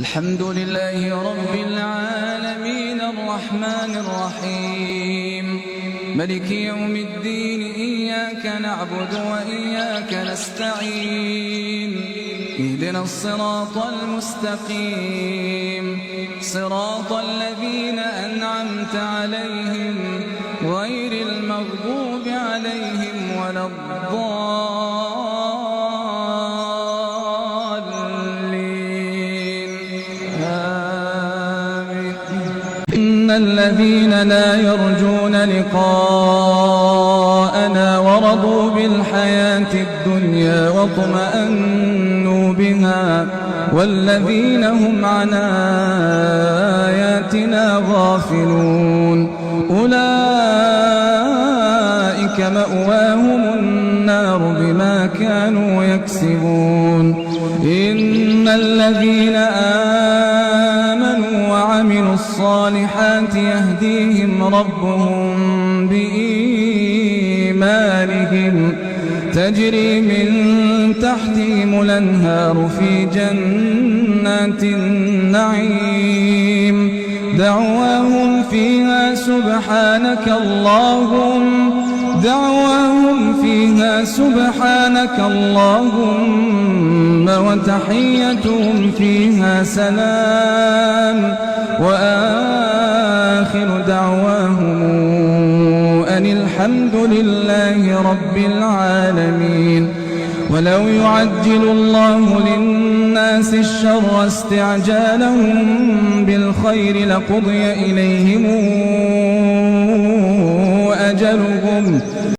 الحمد لله رب العالمين الرحمن الرحيم ملك يوم الدين إياك نعبد وإياك نستعين اهدنا الصراط المستقيم صراط الذين أنعمت عليهم غير المغضوب عليهم ولا الضالين آمين. إن الذين لا يرجون لقاءنا ورضوا بالحياة الدنيا واطمأنوا بها والذين هم عن آياتنا غافلون أولئك مأواهم النار بما كانوا يكسبون. إن الذين آمنوا وعملوا الصالحات يهديهم ربهم بإيمانهم تجري من تحتهم الأنهار في جنات النعيم دعواهم فيها سبحانك اللهم وتحيتهم فيها سلام وآخر دعواهم أن الحمد لله رب العالمين. ولو يعجل الله للناس الشر استعجالهم بالخير لقضي إليهم أجلهم